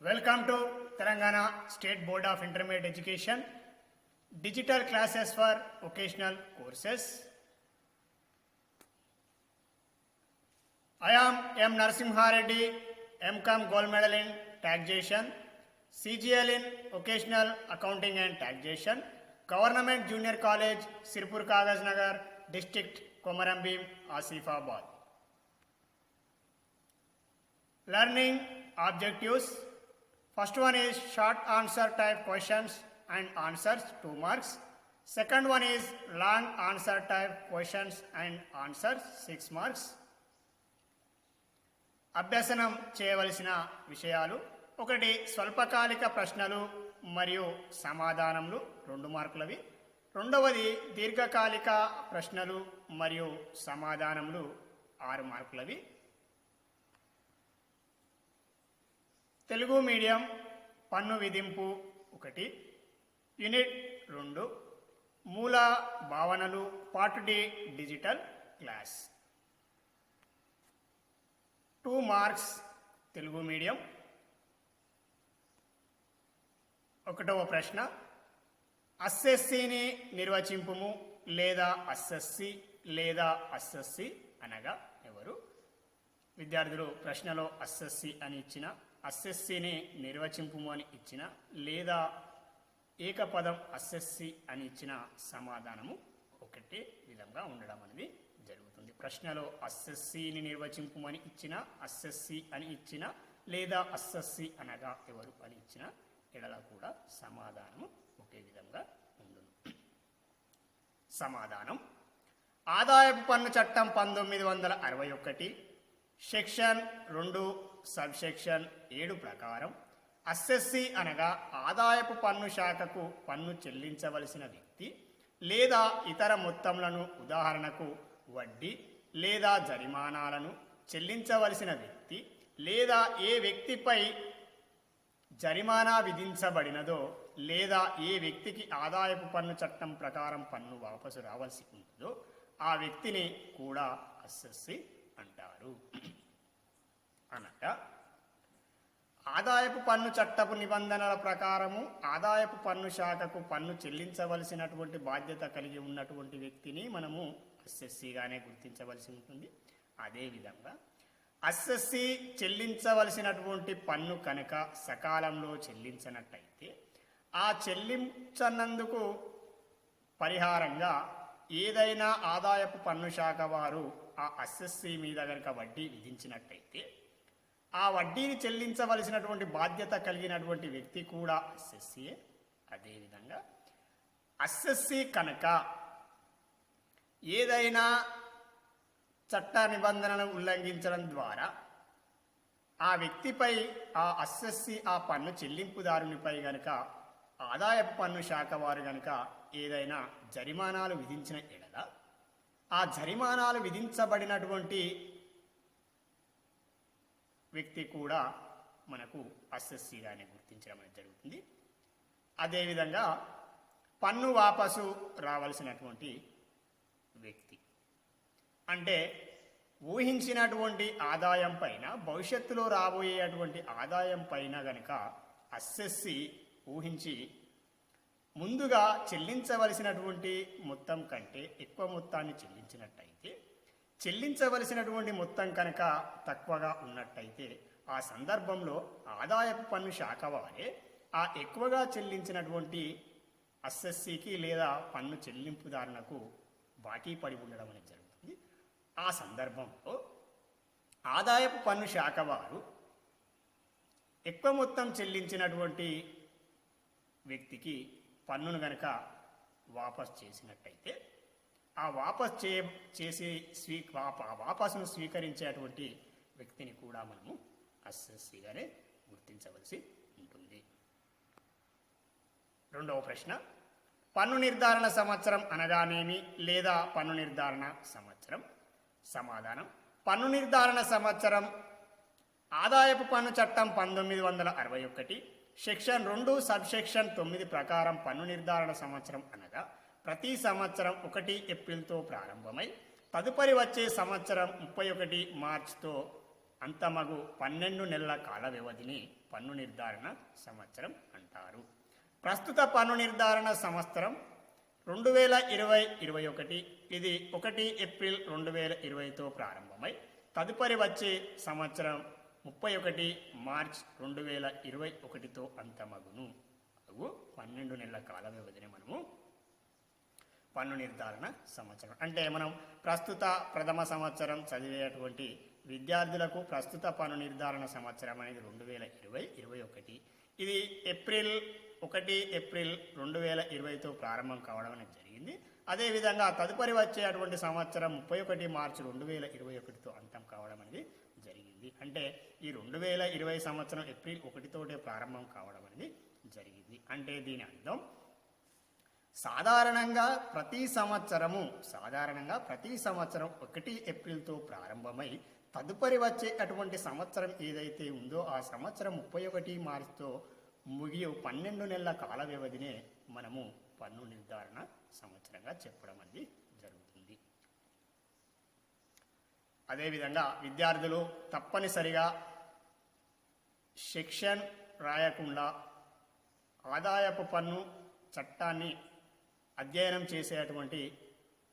Welcome to Telangana State Board of Intermediate Education, digital classes for vocational courses. I am M. Narasimha Reddy, M.Com Gold Medal in Taxation, CGL in Vocational Accounting and Taxation, Government Junior College, Sirpur Kagaz Nagar, District Komarambim, Asifabad. Learning objectives. First one is short answer type questions and answers, 2 marks. Second one is long answer type questions and answers, 6 marks. అభ్యసనం చేయవలసిన విషయాలు: 1 స్వల్పకాలిక ప్రశ్నలు మరియు సమాధానములు 2 మార్కులవి. 2వది దీర్ఘకాలిక ప్రశ్నలు మరియు సమాధానములు 6 మార్కులవి. Telugu medium పన్ను విధింపు 1, యూనిట్ 2, మూల భావనలు, part D digital class. 2 marks Telugu medium. 1వ ప్రశ్న, అస్సెస్సీని నిర్వచింపుము లేదా అస్సెస్సీ లేదా అస్సెస్సీ అనగా ఎవరు? విద్యార్థులు ప్రశ్నలో అస్సెస్సీ అని ఇచ్చిన, అస్సెస్సీని నిర్వచింపుము అని ఇచ్చిన లేదా ఏకపదం అస్సెస్సీ అని ఇచ్చిన సమాధానము ఒకటే విధంగా ఉండడం అనేది జరుగుతుంది. ప్రశ్నలో అస్సెస్సీని నిర్వచింపుమని ఇచ్చిన, అస్సెస్సీ అని ఇచ్చిన లేదా అస్సెస్సీ అనగా ఎవరు అని ఇచ్చిన ఎడల కూడా సమాధానము ఒకే విధంగా ఉండును. సమాధానం: ఆదాయపు పన్ను చట్టం 1961 సెక్షన్ 2 సబ్ సెక్షన్ 7 ప్రకారం అస్సెస్సీ అనగా ఆదాయపు పన్ను శాఖకు పన్ను చెల్లించవలసిన వ్యక్తి లేదా ఇతర మొత్తములను, ఉదాహరణకు వడ్డీ లేదా జరిమానాలను చెల్లించవలసిన వ్యక్తి లేదా ఏ వ్యక్తిపై జరిమానా విధించబడినదో లేదా ఏ వ్యక్తికి ఆదాయపు పన్ను చట్టం ప్రకారం పన్ను వాపసు రావాల్సి ఉంటుందో ఆ వ్యక్తిని కూడా అస్సెస్సీ అంటారు. అనగా ఆదాయపు పన్ను చట్టపు నిబంధనల ప్రకారము ఆదాయపు పన్ను శాఖకు పన్ను చెల్లించవలసినటువంటి బాధ్యత కలిగి ఉన్నటువంటి వ్యక్తిని మనము అస్సెస్సీగానే గుర్తించవలసి ఉంటుంది. అదేవిధంగా అస్సెస్సీ చెల్లించవలసినటువంటి పన్ను కనుక సకాలంలో చెల్లించినట్టయితే ఆ చెల్లించనందుకు పరిహారంగా ఏదైనా ఆదాయపు పన్ను శాఖ వారు ఆ అస్సెస్సీ మీద కనుక వడ్డీ విధించినట్టయితే ఆ వడ్డీని చెల్లించవలసినటువంటి బాధ్యత కలిగినటువంటి వ్యక్తి కూడా అస్సెస్సీయే. అదేవిధంగా అస్సెస్సీ కనుక ఏదైనా చట్ట నిబంధనలను ఉల్లంఘించడం ద్వారా ఆ వ్యక్తిపై, ఆ అస్సెస్సీ ఆ పన్ను చెల్లింపుదారునిపై గనక ఆదాయపు పన్ను శాఖ వారు గనక ఏదైనా జరిమానాలు విధించిన ఎడల ఆ జరిమానాలు విధించబడినటువంటి వ్యక్తి కూడా మనకు అస్సెస్సీగానే గుర్తించడం అనేది జరుగుతుంది. అదేవిధంగా పన్ను వాపసు రావాల్సినటువంటి వ్యక్తి అంటే ఊహించినటువంటి ఆదాయం పైన, భవిష్యత్తులో రాబోయేటువంటి ఆదాయం పైన గనక అస్సెస్సీ ఊహించి ముందుగా చెల్లించవలసినటువంటి మొత్తం కంటే ఎక్కువ మొత్తాన్ని చెల్లించినట్టయితే, చెల్లించవలసినటువంటి మొత్తం కనుక తక్కువగా ఉన్నట్టయితే ఆ సందర్భంలో ఆదాయపు పన్ను శాఖ వారే ఆ ఎక్కువగా చెల్లించినటువంటి అస్సెస్సీకి లేదా పన్ను చెల్లింపుదారులకు బాకీ పడి ఉండడం అనేది జరుగుతుంది. ఆ సందర్భంలో ఆదాయపు పన్ను శాఖ వారు ఎక్కువ మొత్తం చెల్లించినటువంటి వ్యక్తికి పన్నును గనక వాపస్ చేసినట్టయితే ఆ వాపసును స్వీకరించేటువంటి వ్యక్తిని కూడా మనము అస్సెస్సీగానే గుర్తించవలసి ఉంటుంది. 2వ ప్రశ్న, పన్ను నిర్ధారణ సంవత్సరం అనగానేమి లేదా పన్ను నిర్ధారణ సంవత్సరం? సమాధానం: పన్ను నిర్ధారణ సంవత్సరం ఆదాయపు పన్ను చట్టం 1961 సెక్షన్ 2 సబ్ సెక్షన్ 9 ప్రకారం పన్ను నిర్ధారణ సంవత్సరం అనగా ప్రతి సంవత్సరం 1 ఏప్రిల్తో ప్రారంభమై తదుపరి వచ్చే సంవత్సరం 31 మార్చితో అంతమగు 12 నెలల కాల వ్యవధిని పన్ను నిర్ధారణ సంవత్సరం అంటారు. ప్రస్తుత పన్ను నిర్ధారణ సంవత్సరం 2020-21. ఇది 1 ఏప్రిల్ 2020తో ప్రారంభమై తదుపరి వచ్చే సంవత్సరం 31 మార్చ్ 2021తో అంతమగును. 12 నెలల కాల వ్యవధిని మనము పన్ను నిర్ధారణ సంవత్సరం అంటే మనం ప్రస్తుత ప్రథమ సంవత్సరం చదివేటువంటి విద్యార్థులకు ప్రస్తుత పన్ను నిర్ధారణ సంవత్సరం అనేది 2020-21. ఇది 1 ఏప్రిల్ 2020తో ప్రారంభం కావడం అనేది జరిగింది. అదేవిధంగా తదుపరి వచ్చేటువంటి సంవత్సరం 31 మార్చి 2021తో అంతం కావడం అనేది జరిగింది. అంటే ఈ 2020 సంవత్సరం ఏప్రిల్ 1తోటే ప్రారంభం కావడం అనేది జరిగింది. అంటే దీని అర్థం సాధారణంగా ప్రతి సంవత్సరం 1 ఏప్రిల్తో ప్రారంభమై తదుపరి వచ్చే అటువంటి సంవత్సరం ఏదైతే ఉందో ఆ సంవత్సరం 31 మార్చితో ముగియు 12 నెలల కాల వ్యవధినే మనము పన్ను నిర్ధారణ సంవత్సరంగా చెప్పడం అనేది జరుగుతుంది. అదేవిధంగా విద్యార్థులు తప్పనిసరిగా సెక్షన్ రాయకుండా ఆదాయపు పన్ను చట్టాన్ని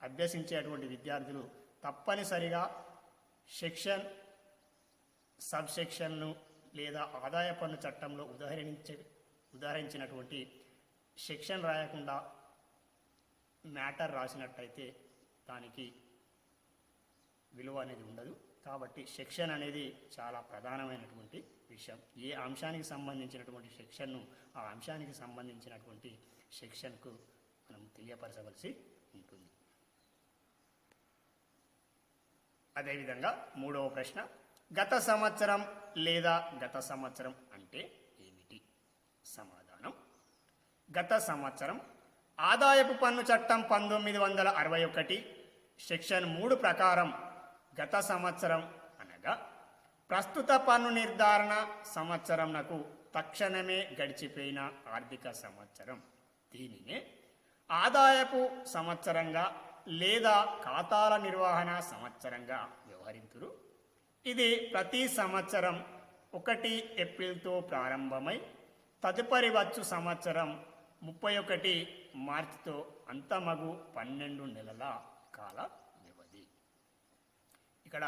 అభ్యసించేటువంటి విద్యార్థులు తప్పనిసరిగా సెక్షన్, సబ్ సెక్షన్ను లేదా ఆదాయ పన్ను చట్టంలో ఉదాహరించినటువంటి సెక్షన్ రాయకుండా మ్యాటర్ రాసినట్టయితే దానికి విలువ అనేది ఉండదు. కాబట్టి సెక్షన్ అనేది చాలా ప్రధానమైనటువంటి విషయం. ఏ అంశానికి సంబంధించినటువంటి సెక్షన్ను ఆ అంశానికి సంబంధించినటువంటి సెక్షన్కు మనం తెలియపరచవలసి ఉంటుంది. అదేవిధంగా 3వ ప్రశ్న, గత సంవత్సరం లేదా గత సంవత్సరం అంటే ఏమిటి? సమాధానం, గత సంవత్సరం ఆదాయపు పన్ను చట్టం 1961 సెక్షన్ 3 ప్రకారం గత సంవత్సరం అనగా ప్రస్తుత పన్ను నిర్ధారణ సంవత్సరంనకు తక్షణమే గడిచిపోయిన ఆర్థిక సంవత్సరం. దీనినే ఆదాయపు సంవత్సరంగా లేదా ఖాతాల నిర్వహణ సంవత్సరంగా వ్యవహరింతురు. ఇది ప్రతి సంవత్సరం 1 ఏప్రిల్తో ప్రారంభమై తదుపరి వచ్చు సంవత్సరం 31 మార్చితో అంతమగు 12 నెలల కాల వ్యవధి. ఇక్కడ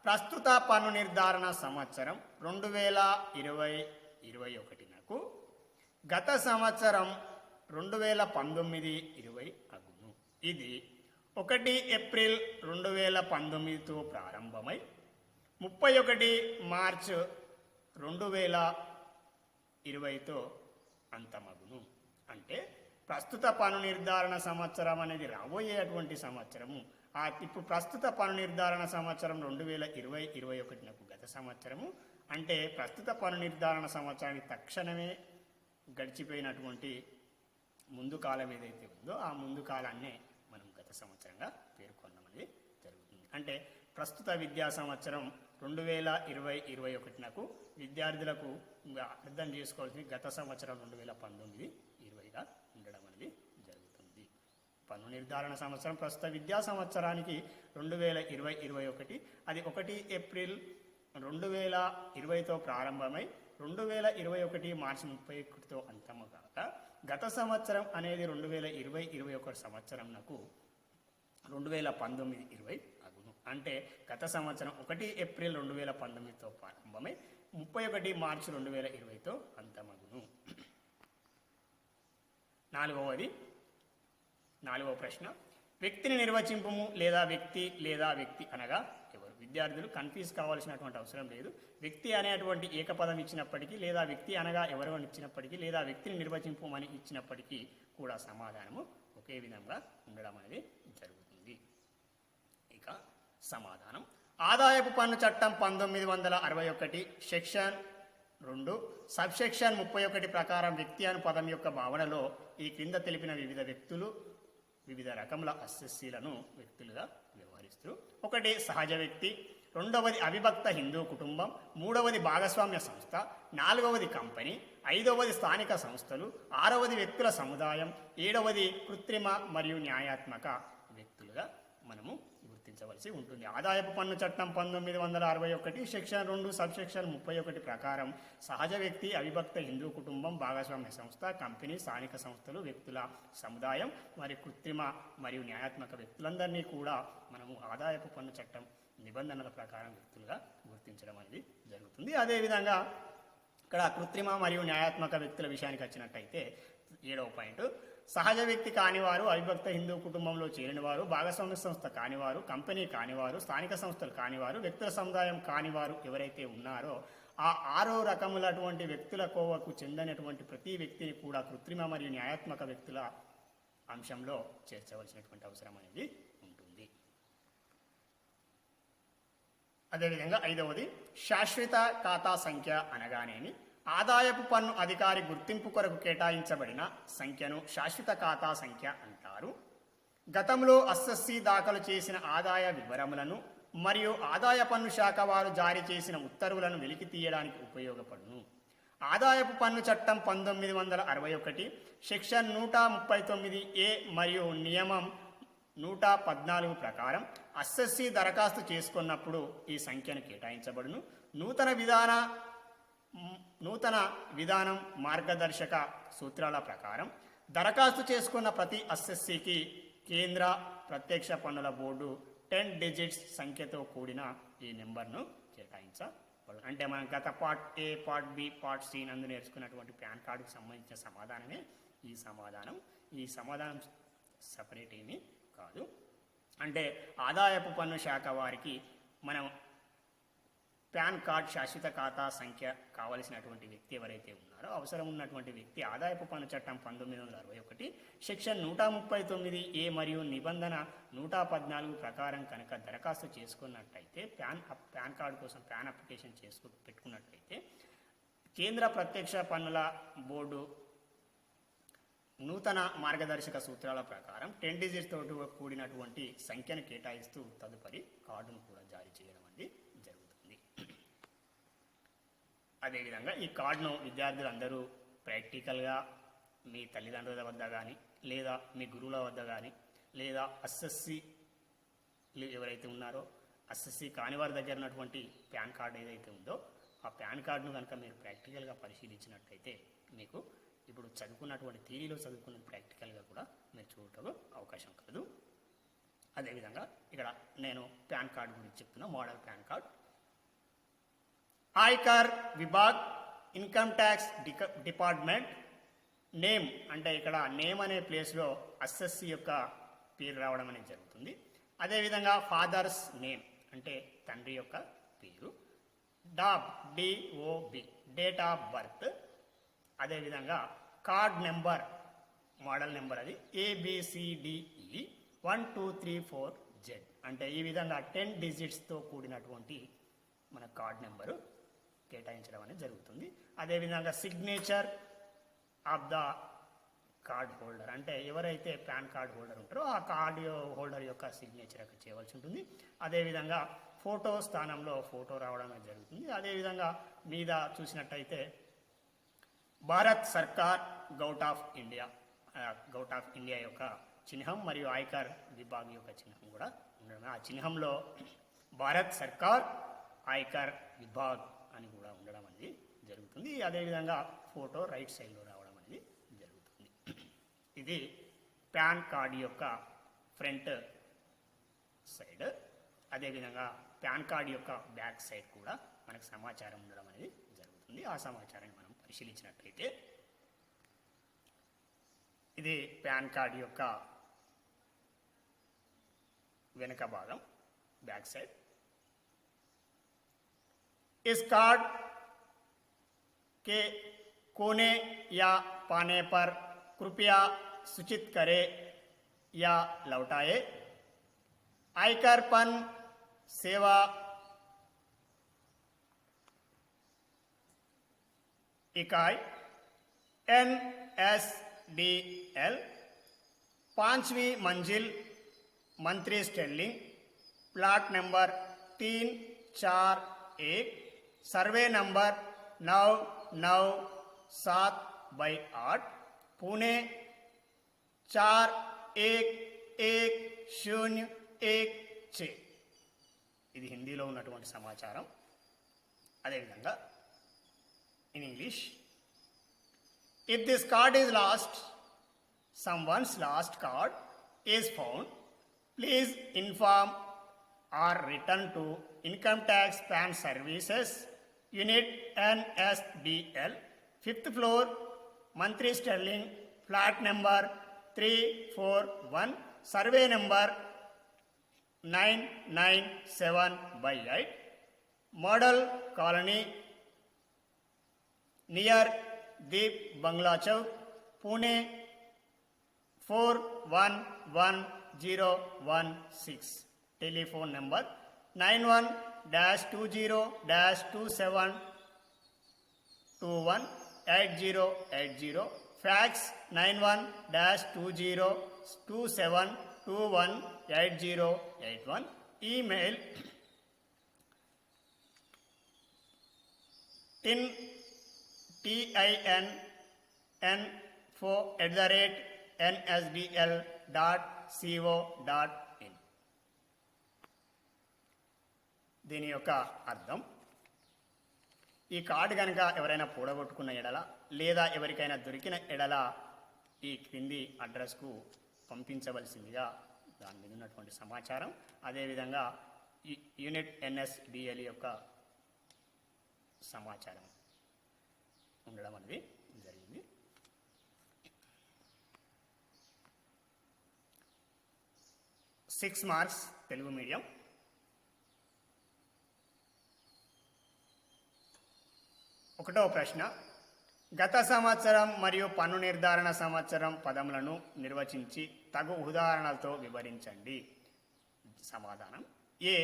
ప్రస్తుత పన్ను నిర్ధారణ సంవత్సరం 2020-21నకు గత సంవత్సరం 2019-20 అగును. ఇది 1 ఏప్రిల్ 2019తో ప్రారంభమై 31 మార్చ్ 2020తో అంతమగును. అంటే ప్రస్తుత పన్ను నిర్ధారణ సంవత్సరం అనేది రాబోయేటువంటి సంవత్సరము. ఇప్పుడు ప్రస్తుత పన్ను నిర్ధారణ సంవత్సరం 2020-21నకు గత సంవత్సరము. అంటే ప్రస్తుత పన్ను నిర్ధారణ సంవత్సరానికి తక్షణమే గడిచిపోయినటువంటి ముందు కాలం ఏదైతే ఉందో ఆ ముందు కాలాన్నే మనం గత సంవత్సరంగా పేర్కొనడం జరుగుతుంది. అంటే ప్రస్తుత విద్యా సంవత్సరం 2020-21నకు విద్యార్థులకు అర్థం చేసుకోవాల్సింది గత సంవత్సరం 2019-20గా ఉండడం అనేది జరుగుతుంది. పన్ను నిర్ధారణ సంవత్సరం ప్రస్తుత విద్యా సంవత్సరానికి 2020-21, అది 1 ఏప్రిల్ 2020తో ప్రారంభమై 2021 మార్చి 31తో అంతము కాక గత సంవత్సరం అనేది 2020-21 సంవత్సరంకు 2019-20 అగును. అంటే గత సంవత్సరం 1 ఏప్రిల్ 2019తో ప్రారంభమై 31 మార్చి 2020తో అంతమగును. 4వ ప్రశ్న, వ్యక్తిని నిర్వచింపుము లేదా వ్యక్తి అనగా ఎవరు? విద్యార్థులు కన్ఫ్యూజ్ కావాల్సినటువంటి అవసరం లేదు. వ్యక్తి అనేటువంటి ఏకపదం ఇచ్చినప్పటికీ లేదా వ్యక్తి అనగా ఎవరు అని ఇచ్చినప్పటికీ లేదా వ్యక్తిని నిర్వచింపమని ఇచ్చినప్పటికీ కూడా సమాధానము ఒకే విధంగా ఉండడం అనేది జరుగుతుంది. ఇక సమాధానం, ఆదాయపు పన్ను చట్టం 1961 సెక్షన్ 2 సబ్ సెక్షన్ 31 ప్రకారం వ్యక్తి అను పదం యొక్క భావనలో ఈ క్రింద తెలిపిన వివిధ వ్యక్తులు వివిధ రకముల అసెస్సీలను వ్యక్తులుగా వ్యవహరిస్తారు. 1 సహజ వ్యక్తి, 2వది అవిభక్త హిందూ కుటుంబం, 3వది భాగస్వామ్య సంస్థ, 4వది కంపెనీ, 5వది స్థానిక సంస్థలు, 6వది వ్యక్తుల సముదాయం, 7వది కృత్రిమ మరియు న్యాయాత్మక వ్యక్తులుగా మనము గుర్తించవచ్చు. చెల్లించవలసి ఉంటుంది. ఆదాయపు పన్ను చట్టం 1961 సెక్షన్ 2 సబ్ సెక్షన్ 31 ప్రకారం సహజ వ్యక్తి, అవిభక్త హిందూ కుటుంబం, భాగస్వామ్య సంస్థ, కంపెనీ, స్థానిక సంస్థలు, వ్యక్తుల సముదాయం మరియు కృత్రిమ మరియు న్యాయాత్మక వ్యక్తులందరినీ కూడా మనము ఆదాయపు పన్ను చట్టం నిబంధనల ప్రకారం వ్యక్తులుగా గుర్తించడం అనేది జరుగుతుంది. అదేవిధంగా ఇక్కడ కృత్రిమ మరియు న్యాయాత్మక వ్యక్తుల విషయానికి వచ్చినట్టయితే 7వ పాయింట్, సహజ వ్యక్తి కానివారు, అవిభక్త హిందూ కుటుంబంలో చేరినవారు, భాగస్వామ్య సంస్థ కానివారు, కంపెనీ కానివారు, స్థానిక సంస్థలు కానివారు, వ్యక్తుల సముదాయం కానివారు ఎవరైతే ఉన్నారో ఆ 6వ రకములటువంటి వ్యక్తుల కోవకు చెందినటువంటి ప్రతి వ్యక్తిని కూడా కృత్రిమ మరియు న్యాయాత్మక వ్యక్తుల అంశంలో చేర్చవలసినటువంటి అవసరం అనేది ఉంటుంది. అదేవిధంగా 5వది, శాశ్వత ఖాతా సంఖ్య అనగానేమి? ఆదాయపు పన్ను అధికారి గుర్తింపు కొరకు కేటాయించబడిన సంఖ్యను శాశ్వత ఖాతా సంఖ్య అంటారు. గతంలో ఎస్ఎస్సి దాఖలు చేసిన ఆదాయ వివరములను మరియు ఆదాయ పన్ను శాఖ వారు జారీ చేసిన ఉత్తర్వులను వెలికి తీయడానికి ఉపయోగపడును. ఆదాయపు పన్ను చట్టం 1961 సెక్షన్ 139A మరియు నియమం 114 ప్రకారం ఎస్ఎస్సి దరఖాస్తు చేసుకున్నప్పుడు ఈ సంఖ్యను కేటాయించబడును. నూతన విధానం మార్గదర్శక సూత్రాల ప్రకారం దరఖాస్తు చేసుకున్న ప్రతి ఎస్ఎస్సికి కేంద్ర ప్రత్యక్ష పన్నుల బోర్డు 10 డిజిట్స్ సంఖ్యతో కూడిన ఈ నెంబర్ను కేటాయించబడును. అంటే మనం గత part A, part B, part C నందు నేర్చుకున్నటువంటి పాన్ కార్డుకు సంబంధించిన సమాధానమే ఈ సమాధానం సపరేట్ ఏమీ కాదు. అంటే ఆదాయపు పన్ను శాఖ వారికి మనం పాన్ కార్డ్ శాశ్వత ఖాతా సంఖ్య కావలసినటువంటి వ్యక్తి ఎవరైతే ఉన్నారో అవసరం ఉన్నటువంటి వ్యక్తి ఆదాయపు పన్ను చట్టం 1961 సెక్షన్ 139A మరియు నిబంధన 114 ప్రకారం కనుక దరఖాస్తు చేసుకున్నట్టయితే పాన్ కార్డు కోసం పాన్ అప్లికేషన్ పెట్టుకున్నట్లయితే కేంద్ర ప్రత్యక్ష పన్నుల బోర్డు నూతన మార్గదర్శక సూత్రాల ప్రకారం 10 డిజిట్స్ తోటి కూడినటువంటి సంఖ్యను కేటాయిస్తూ తదుపరి కార్డును కూడా జారీ చేయడం అనేది జరుగుతుంది. అదేవిధంగా ఈ కార్డును విద్యార్థులందరూ ప్రాక్టికల్గా మీ తల్లిదండ్రుల వద్ద కానీ లేదా మీ గురువుల వద్ద కానీ లేదా ఎస్ఎస్సి ఎవరైతే ఉన్నారో ఎస్ఎస్సి కాని వారి దగ్గర ఉన్నటువంటి పాన్ కార్డు ఏదైతే ఉందో ఆ పాన్ కార్డును కనుక మీరు ప్రాక్టికల్గా పరిశీలించినట్లయితే మీకు ఇప్పుడు చదువుకున్నటువంటి థియరీలో చదువుకున్న ప్రాక్టికల్గా కూడా మీరు చూడటకు అవకాశం కలదు. అదేవిధంగా ఇక్కడ నేను పాన్ కార్డు గురించి చెప్తున్నా. Model pan card, Aaykar vibhag, income tax department, name అంటే ఇక్కడ నేమ్ అనే ప్లేస్లో ఎస్ఎస్సి యొక్క పేరు రావడం అనేది జరుగుతుంది. అదేవిధంగా ఫాదర్స్ నేమ్ అంటే తండ్రి యొక్క పేరు, dub DOB date of birth, అదేవిధంగా కార్డ్ నెంబర్ మోడల్ నెంబర్ అది ABCDE 1234Z అంటే ఈ విధంగా 10 డిజిట్స్తో కూడినటువంటి మన కార్డ్ నెంబరు కేటాయించడం అనేది జరుగుతుంది. అదేవిధంగా signature of the card holder అంటే ఎవరైతే పాన్ కార్డ్ హోల్డర్ ఉంటారో ఆ కార్డు హోల్డర్ యొక్క సిగ్నేచర్ అక్కడ చేయవలసి ఉంటుంది. అదేవిధంగా ఫోటో స్థానంలో ఫోటో రావడం అనేది జరుగుతుంది. అదేవిధంగా మీద చూసినట్టయితే భారత్ సర్కార్ గౌట్ ఆఫ్ ఇండియా యొక్క చిహ్నం మరియు ఆయ్కర్ విభాగ్ యొక్క చిహ్నం కూడా ఉండడం, ఆ చిహ్నంలో భారత్ సర్కార్ ఆయ్కర్ విభాగ్ అని కూడా ఉండడం అనేది జరుగుతుంది. అదేవిధంగా ఫోటో రైట్ సైడ్లో రావడం అనేది జరుగుతుంది. ఇది పాన్ కార్డ్ యొక్క ఫ్రంట్ సైడ్. అదేవిధంగా పాన్ కార్డ్ యొక్క బ్యాక్ సైడ్ కూడా మనకు సమాచారం ఉండడం అనేది జరుగుతుంది. ఆ సమాచారాన్ని మనం పరిశీలించినట్లయితే ఇది పాన్ కార్డ్ యొక్క వెనుక భాగం, बैक साइड। इस कार्ड के कोने या पाने पर कृपया सूचित करें या लौटाए। आयकर पन सेवा इकाई NSDL 5वीं मंजिल Mantri Sterling plot number 341 survey number 997/8 Pune 411016 ఇది హిందీలో ఉన్నటువంటి సమాచారం. అదేవిధంగా in English, if this card is lost, someone's last card is found, please inform or return to Income Tax PAN Services Unit NSDL, 5th floor, Mantri Sterling, flat number 341, survey number 997/8, Model Colony near Deep Bangla Chowk, Pune 411016. Telephone number 91-27218080. Fax 91-2027218081. Email tinfo@nsdl.co.in. దీని యొక్క అర్థం, ఈ card కనుక ఎవరైనా పూడగొట్టుకున్న ఎడల లేదా ఎవరికైనా దొరికిన ఎడల ఈ క్రింది అడ్రస్కు పంపించవలసిందిగా దాని మీద ఉన్నటువంటి సమాచారం. అదేవిధంగా ఈ యూనిట్ NSDL యొక్క సమాచారం ఉండడం అనేది జరిగింది. Six marks Telugu medium. ఒకటవ ప్రశ్న, గత సంవత్సరం మరియు పన్ను నిర్ధారణ సంవత్సరం పదములను నిర్వచించి తగు ఉదాహరణలతో వివరించండి. సమాధానం: ఏ.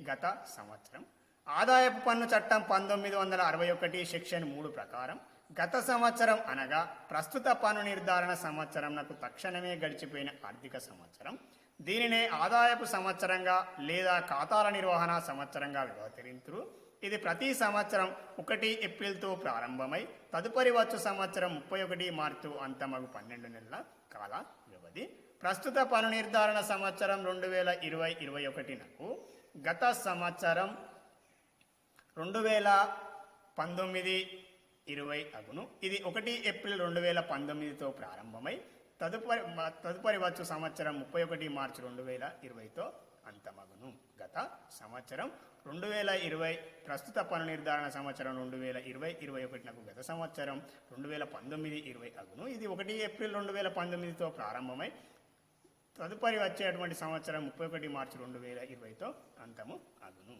గత సంవత్సరం. ఆదాయపు పన్ను చట్టం 1961 సెక్షన్ 3 ప్రకారం గత సంవత్సరం అనగా ప్రస్తుత పన్ను నిర్ధారణ సంవత్సరంకు తక్షణమే గడిచిపోయిన ఆర్థిక సంవత్సరం. దీనినే ఆదాయపు సంవత్సరంగా లేదా ఖాతాల నిర్వహణ సంవత్సరంగా వ్యవహరింతురు. ఇది ప్రతి సంవత్సరం 1 ఏప్రిల్తో ప్రారంభమై తదుపరి వచ్చు సంవత్సరం 31 మార్చి అంతమగు 12 నెలల కాల వ్యవధి. ప్రస్తుత పన్ను నిర్ధారణ సంవత్సరం 2020-21 గత సంవత్సరం 2019-20 అగును. ఇది 1 ఏప్రిల్ 2019తో ప్రారంభమై తదుపరి వచ్చు సంవత్సరం 31 మార్చి 2020తో అంతమగును. గత సంవత్సరం 2020 ప్రస్తుత పన్ను నిర్ధారణ సంవత్సరం 2020-21 గత సంవత్సరం 2019-20 అగును. ఇది 1 ఏప్రిల్ 2019తో ప్రారంభమై తదుపరి వచ్చేటువంటి సంవత్సరం 31 మార్చి 2020తో అంతము అగును.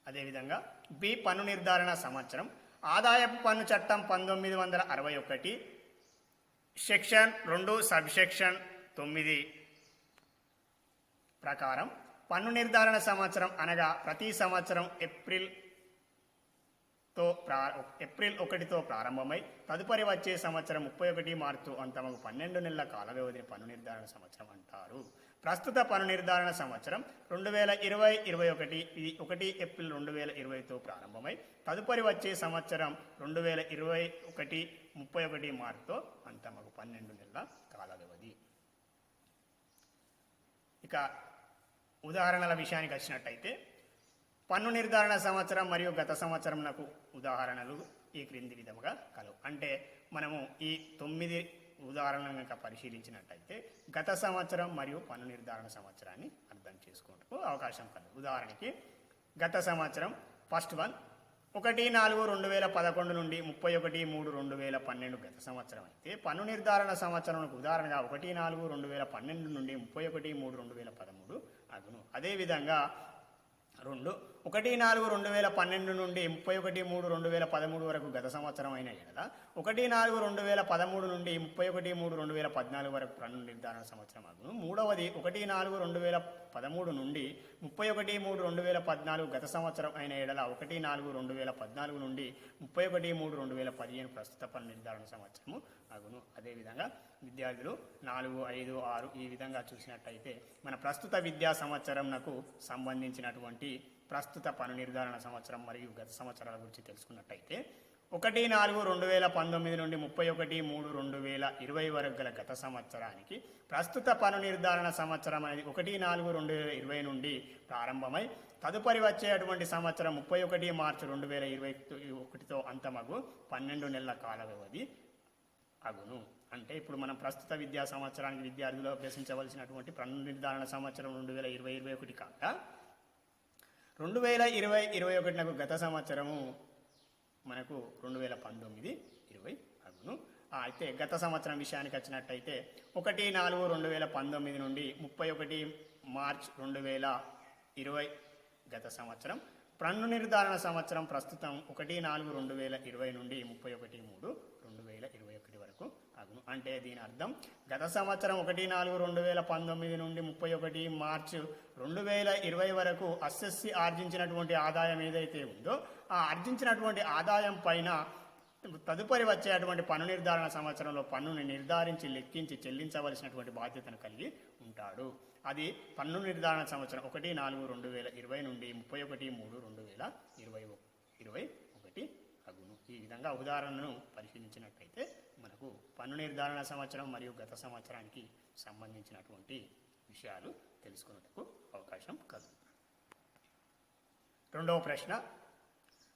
అదేవిధంగా బి. పన్ను నిర్ధారణ సంవత్సరం. ఆదాయపు పన్ను చట్టం 1961 సెక్షన్ 2 సబ్సెక్షన్ 9 ప్రకారం పన్ను నిర్ధారణ సంవత్సరం అనగా ప్రతి సంవత్సరం ఏప్రిల్ 1తో ప్రారంభమై తదుపరి వచ్చే సంవత్సరం 31 మార్చి అంతమగు 12 నెలల కాల వ్యవధిని పన్ను నిర్ధారణ సంవత్సరం అంటారు. ప్రస్తుత పన్ను నిర్ధారణ సంవత్సరం 2020-21 ఇది 1 ఏప్రిల్ 2020తో ప్రారంభమై తదుపరి వచ్చే సంవత్సరం 2021 31 మార్చితో అంతమగు 12 నెలల కాల వ్యవధి. ఇక ఉదాహరణల విషయానికి వచ్చినట్టయితే పన్ను నిర్ధారణ సంవత్సరం మరియు గత సంవత్సరం నాకు ఉదాహరణలు ఈ క్రింది విధముగా కలవు. అంటే మనము ఈ 9 ఉదాహరణలను కనుక పరిశీలించినట్టయితే గత సంవత్సరం మరియు పన్ను నిర్ధారణ సంవత్సరాన్ని అర్థం చేసుకుంటూ అవకాశం కలదు. ఉదాహరణకి గత సంవత్సరం ఫస్ట్ వన్ 1/4/2011 నుండి 31/3/2012 గత సంవత్సరం అయితే పన్ను నిర్ధారణ సంవత్సరంకు ఉదాహరణగా 1/4/2012 నుండి 31/3/2013 అగును. అదేవిధంగా 1/4/2012 నుండి 31/3/2013 వరకు గత సంవత్సరం అయిన ఎడల 1/4/2013 నుండి 31/3/2014 వరకు పన్ను నిర్ధారణ సంవత్సరం అగును. మూడవది 1/4/2013 నుండి 31/3/2014 గత సంవత్సరం అయిన ఎడల 1/4/2014 నుండి 31/3/2015 ప్రస్తుత పన్ను నిర్ధారణ సంవత్సరము అగును. అదేవిధంగా విద్యార్థులు 4, 5, 6 ఈ విధంగా చూసినట్టయితే మన ప్రస్తుత విద్యా సంవత్సరంకు సంబంధించినటువంటి ప్రస్తుత పన్ను నిర్ధారణ సంవత్సరం మరియు గత సంవత్సరాల గురించి తెలుసుకున్నట్టయితే 1/4/2019 నుండి 31/3/2020 వరకు గల గత సంవత్సరానికి ప్రస్తుత పన్ను నిర్ధారణ సంవత్సరం అనేది 1/4/2020 నుండి ప్రారంభమై తదుపరి వచ్చేటువంటి సంవత్సరం 31 మార్చి 2021తో అంతమగు 12 నెలల కాల వ్యవధి అగును. అంటే ఇప్పుడు మనం ప్రస్తుత విద్యా సంవత్సరానికి విద్యార్థులు అభ్యసించవలసినటువంటి పన్ను నిర్ధారణ సంవత్సరం 2020-21 కాగా 2020-21 గత సంవత్సరము మనకు 2019-20 అగును. అయితే గత సంవత్సరం విషయానికి వచ్చినట్టయితే 1/4/2019 నుండి 31 మార్చ్ 2020 గత సంవత్సరం. పన్ను నిర్ధారణ సంవత్సరం ప్రస్తుతం 1/4/2020 నుండి 31/3/2021 వరకు అగును. అంటే దీని అర్థం గత సంవత్సరం 1/4/2019 నుండి 31 మార్చి 2020 వరకు అస్ఎస్సి ఆర్జించినటువంటి ఆదాయం ఏదైతే ఉందో ఆ ఆర్జించినటువంటి ఆదాయం పైన తదుపరి వచ్చేటువంటి పన్ను నిర్ధారణ సంవత్సరంలో పన్నుని నిర్ధారించి లెక్కించి చెల్లించవలసినటువంటి బాధ్యతను కలిగి ఉంటాడు. అది పన్ను నిర్ధారణ సంవత్సరం 1/4/2020 నుండి 31/3/2021 అగును. ఈ విధంగా ఉదాహరణను పరిశీలించినట్లయితే మనకు పన్ను నిర్ధారణ సంవత్సరం మరియు గత సంవత్సరానికి సంబంధించినటువంటి విషయాలు తెలుసుకునేందుకు అవకాశం కలుగు. రెండవ ప్రశ్న,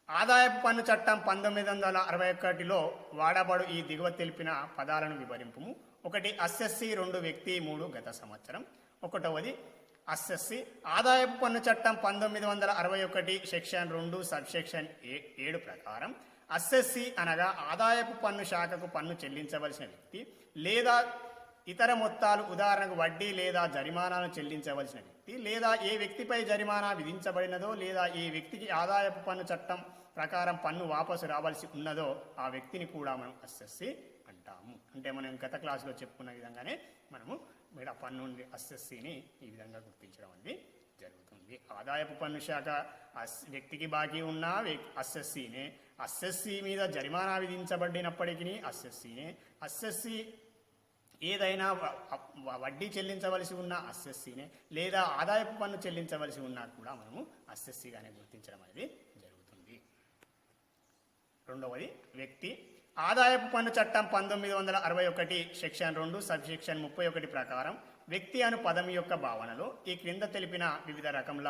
ఆదాయపు పన్ను చట్టం 1961లో వాడబడు ఈ దిగువ తెలిపిన పదాలను వివరింపుము. 1 అస్సెస్సి, 2 వ్యక్తి, 3 గత సంవత్సరం. 1వది అస్సెస్సి. ఆదాయపు పన్ను చట్టం 1961 సెక్షన్ 2 సబ్సెక్షన్ 7 ప్రకారం అస్సెస్సి అనగా ఆదాయపు పన్ను శాఖకు పన్ను చెల్లించవలసిన వ్యక్తి లేదా ఇతర మొత్తాలు, ఉదాహరణకు వడ్డీ లేదా జరిమానాను చెల్లించవలసిన వ్యక్తి లేదా ఏ వ్యక్తిపై జరిమానా విధించబడినదో లేదా ఏ వ్యక్తికి ఆదాయపు పన్ను చట్టం ప్రకారం పన్ను వాపసు రావాల్సి ఉన్నదో ఆ వ్యక్తిని కూడా మనం అస్సెస్సి అంటాము. అంటే మనం గత క్లాసులో చెప్పుకున్న విధంగానే మనము ఇక్కడ పన్ను అస్సెస్సిని ఈ విధంగా గుర్తించడం అనేది జరుగుతుంది. ఆదాయపు పన్ను శాఖ వ్యక్తికి బాకీ ఉన్న అస్సెస్సినే, అస్సెస్సి మీద జరిమానా విధించబడినప్పటికీ అస్సెస్సినే, అస్సెస్సి ఏదైనా వడ్డీ చెల్లించవలసి ఉన్న అస్సెస్సినే లేదా ఆదాయపు పన్ను చెల్లించవలసి ఉన్నా కూడా మనము అస్సెస్సిగానే గుర్తించడం అనేది జరుగుతుంది. రెండవది వ్యక్తి. ఆదాయపు పన్ను చట్టం 1961 సెక్షన్ 2 సబ్సెక్షన్ 31 ప్రకారం వ్యక్తి అను పదం యొక్క భావనలో ఈ క్రింద తెలిపిన వివిధ రకముల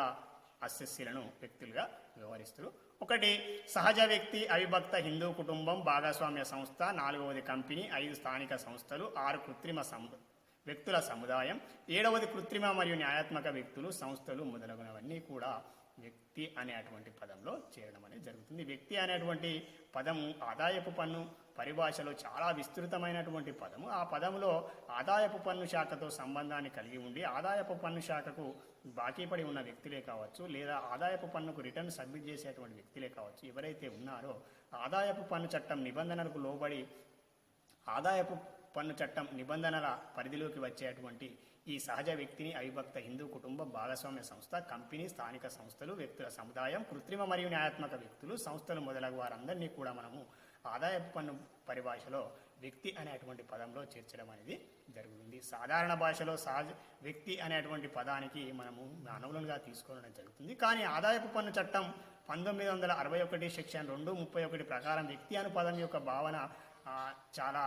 అస్సెస్సీలను వ్యక్తులుగా వ్యవహరిస్తారు. 1 సహజ వ్యక్తి, అవిభక్త హిందూ కుటుంబం, భాగస్వామ్య సంస్థ. 4వది కంపెనీ. 5 స్థానిక సంస్థలు. 6 కృత్రిమ వ్యక్తుల సముదాయం. 7వది కృత్రిమ మరియు న్యాయాత్మక వ్యక్తులు, సంస్థలు మొదలగునవన్నీ కూడా వ్యక్తి అనేటువంటి పదంలో చేరడం అనేది జరుగుతుంది. వ్యక్తి అనేటువంటి పదము ఆదాయపు పన్ను పరిభాషలో చాలా విస్తృతమైనటువంటి పదము. ఆ పదంలో ఆదాయపు పన్ను శాఖతో సంబంధాన్ని కలిగి ఉండి ఆదాయపు పన్ను శాఖకు బాకీ పడి ఉన్న వ్యక్తులే కావచ్చు లేదా ఆదాయపు పన్నుకు రిటర్న్ సబ్మిట్ చేసేటువంటి వ్యక్తులే కావచ్చు, ఎవరైతే ఉన్నారో ఆదాయపు పన్ను చట్టం నిబంధనలకు లోబడి ఆదాయపు పన్ను చట్టం నిబంధనల పరిధిలోకి వచ్చేటువంటి ఈ సహజ వ్యక్తిని అవిభక్త హిందూ కుటుంబం, భాగస్వామ్య సంస్థ, కంపెనీ, స్థానిక సంస్థలు, వ్యక్తుల సముదాయం, కృత్రిమ మరియు న్యాయాత్మక వ్యక్తులు, సంస్థలు మొదలగు వారందరినీ కూడా మనము ఆదాయపు పన్ను పరిభాషలో వ్యక్తి అనేటువంటి పదంలో చేర్చడం అనేది జరుగుతుంది. సాధారణ భాషలో సహజ వ్యక్తి అనేటువంటి పదానికి మనము మానవులుగా తీసుకోవడం జరుగుతుంది. కానీ ఆదాయపు పన్ను చట్టం 1961 సెక్షన్ 231 ప్రకారం వ్యక్తి అను పదం యొక్క భావన చాలా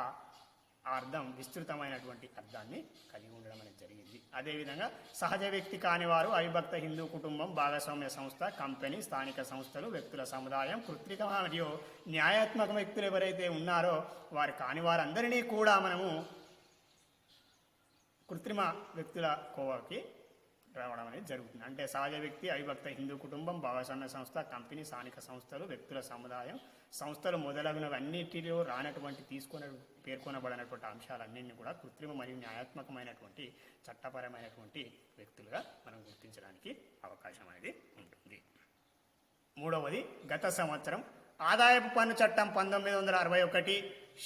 అర్థం విస్తృతమైనటువంటి అర్థాన్ని కలిగి ఉండడం అనేది జరిగింది. అదేవిధంగా సహజ వ్యక్తి కానివారు అవిభక్త హిందూ కుటుంబం, భాగస్వామ్య సంస్థ, కంపెనీ, స్థానిక సంస్థలు, వ్యక్తుల సముదాయం, కృత్రిమ మరియు న్యాయాత్మక వ్యక్తులు ఎవరైతే ఉన్నారో వారు కాని వారందరినీ కూడా మనము కృత్రిమ వ్యక్తుల కోవకి రావడం అనేది జరుగుతుంది. అంటే సహజ వ్యక్తి, అవిభక్త హిందూ కుటుంబం, భాగస్వామ్య సంస్థ, కంపెనీ, స్థానిక సంస్థలు, వ్యక్తుల సముదాయం, సంస్థలు మొదలగునవన్నిటిలో రానటువంటి పేర్కొనబడినటువంటి అంశాలన్నింటినీ కూడా కృత్రిమ మరియు న్యాయాత్మకమైనటువంటి చట్టపరమైనటువంటి వ్యక్తులుగా మనం గుర్తించడానికి అవకాశం అనేది ఉంటుంది. 3వది గత సంవత్సరం. ఆదాయపు పన్ను చట్టం 1961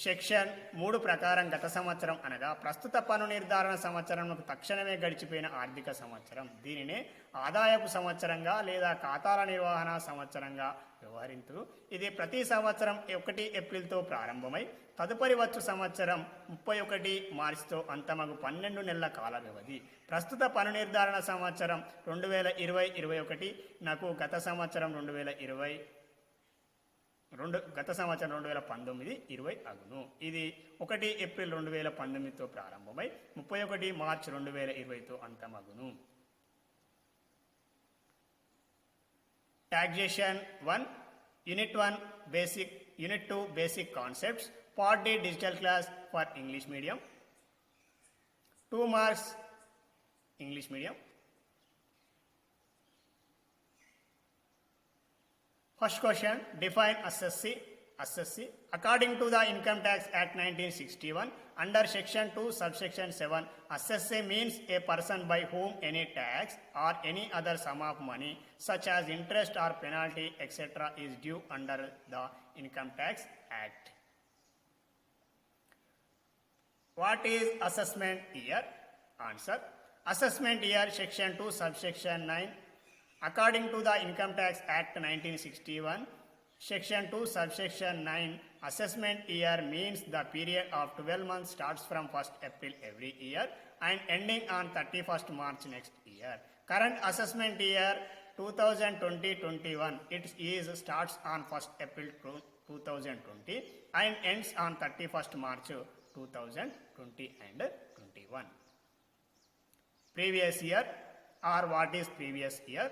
సెక్షన్ 3 ప్రకారం గత సంవత్సరం అనగా ప్రస్తుత పన్ను నిర్ధారణ సంవత్సరంకు తక్షణమే గడిచిపోయిన ఆర్థిక సంవత్సరం. దీనినే ఆదాయపు సంవత్సరంగా లేదా ఖాతాల నిర్వహణ సంవత్సరంగా వ్యవహరింతురు. ఇది ప్రతి సంవత్సరం 1 ఏప్రిల్తో ప్రారంభమై తదుపరి వచ్చు సంవత్సరం 31 మార్చితో అంతమగు 12 నెలల కాల వ్యవధి. ప్రస్తుత పన్ను నిర్ధారణ సంవత్సరం 2020-21 నాకు గత సంవత్సరం 2020 గత సంవత్సరం 2019-20 అగును. ఇది 1 ఏప్రిల్ 2019తో ప్రారంభమై 31 మార్చ్ 2020తో అంతమగును. Taxation 1 unit 1 basic unit 2 basic concepts part D digital class for English medium 2 marks English medium. First question, define assessee. Assessee. According to the Income Tax Act 1961, under Section 2, Subsection 7, assessee means a person by whom any tax or any other sum of money, such as interest or penalty, etc., is due under the Income Tax Act. What is assessment year? Answer. Assessment year, Section 2, Subsection 9. According to the Income Tax Act 1961, Section 2, Subsection 9, assessment year means the period of 12 months starts from 1st April every year and ending on 31st March next year. Current assessment year 2020-21, it is starts on 1st April 2020 and ends on 31st March 2020 and 21. Previous year, or what is previous year?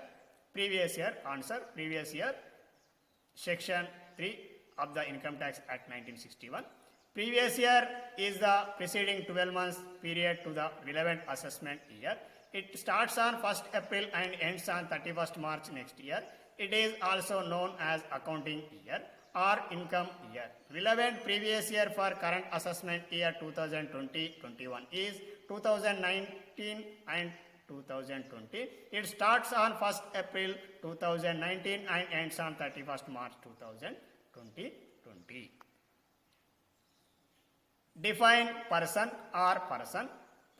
Previous year, answer, previous year, Section 3 of the Income Tax Act 1961. Previous year is the preceding 12 months period to the relevant assessment year. It starts on 1st April and ends on 31st March next year. It is also known as accounting year or income year. Relevant previous year for current assessment year 2020-21 is 2019 and 2020. It starts on 1st April 2019 and ends on 31st March 2020. Define person or person.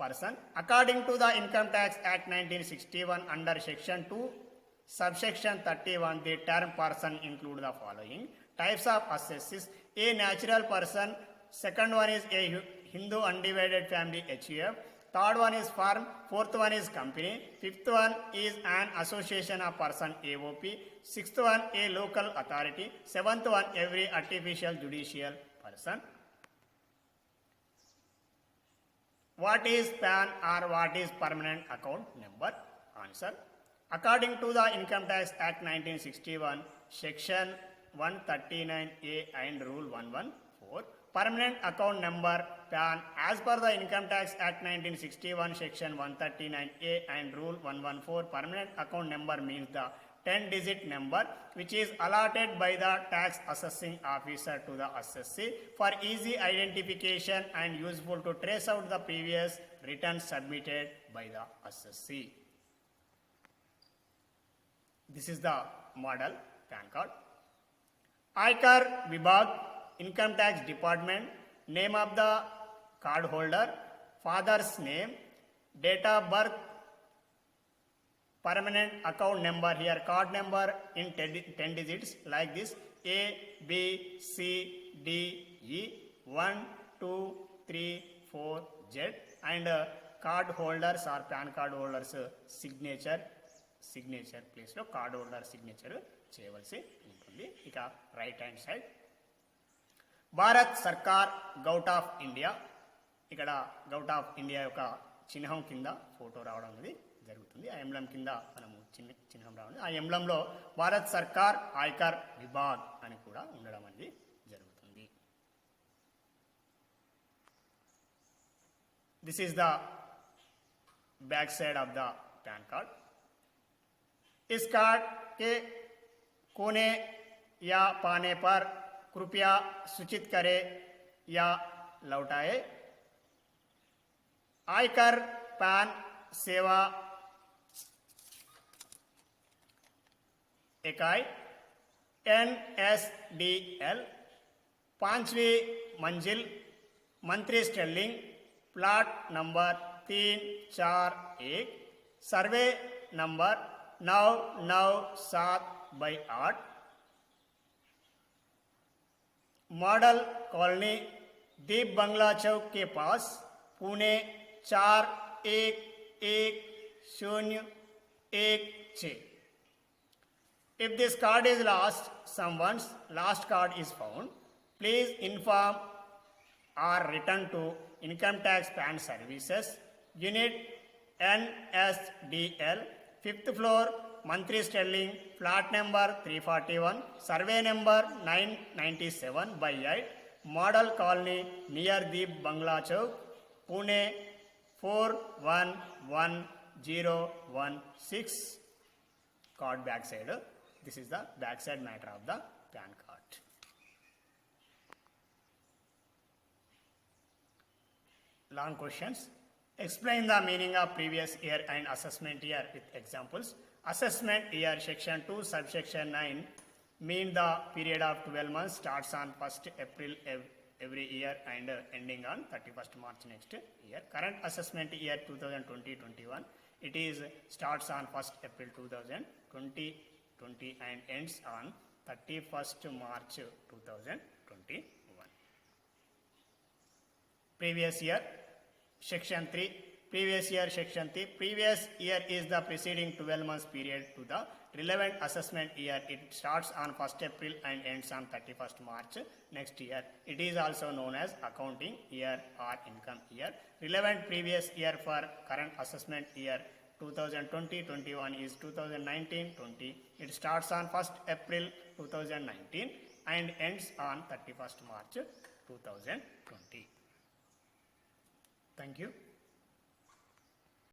Person. According to the Income Tax Act 1961 under Section 2, Subsection 31, the term person include the following types of assessees: a natural person, second one is a Hindu undivided family HUF, third one is firm, fourth one is company, fifth one is an association of person AOP, sixth one a local authority, seventh one every artificial judicial person. What is PAN or what is permanent account number? Answer. According to the Income Tax Act 1961, Section 139A and Rule 114, permanent account number PAN as per the Income Tax Act 1961, Section 139A and Rule 114, permanent account number means the 10-digit number which is allotted by the tax assessing officer to the assessee for easy identification and useful to trace out the previous returns submitted by the assessee. This is the model PAN card. Aikar Vibhag, Income Tax Department, name of the card holder, father's name, date of birth, permanent account number here, card number in 10 digits like this: A, B, C, D, E, 1, 2, 3, 4, Z, and card holders or PAN card holders signature place లో card holder signature చేయవలసి ఉంటుంది. ఇక right hand side Bharat సర్కార్ govt of India, ఇక్కడ govt of India యొక్క చిహ్నం కింద photo రావడం అనేది జరుగుతుంది. ఆ ఎంబ్లం కింద మనము చిహ్నం రావడం, ఆ ఎంబ్లంలో భారత్ సర్కార్ ఆయకర్ విభాగ్ అని కూడా ఉండడం అనేది జరుగుతుంది. This is the back side of the pan card. इस कार्ड के कोने या पाने पर कृपया सूचित करें या लौटाए. आयकर पैन सेवा इकाई NSDL, 5वीं मंजिल, Mantri Sterling, plot number 341, survey number 997/8, model colony, Deep Bungalow Chowk के पास, Pune 411016. If this card is lost, someone's last card is found, please inform or return to Income Tax PAN Services, Unit NSDL, 5th floor, Mantri Sterling, flat number 341, survey number 997 by 8, Model Colony near the Bangla Chowk, Pune 411016. Card backside. This is the backside matter of the PAN card. Long questions. Explain the meaning of previous year and assessment year with examples. Assessment year section 2 subsection 9 mean the period of 12 months starts on 1st April every year and ending on 31st March next year. Current assessment year 2020-21, it is starts on 1st April 2020 and ends on 31st March 2021. Previous year section 3. Previous year section 3. Previous year is the preceding 12 months period to the relevant assessment year. It starts on 1st April and ends on 31st March next year. It is also known as accounting year or income year. Relevant previous year for current assessment year 2020-21 is 2019-20. It starts on 1st April 2019 and ends on 31st March 2020. Thank you.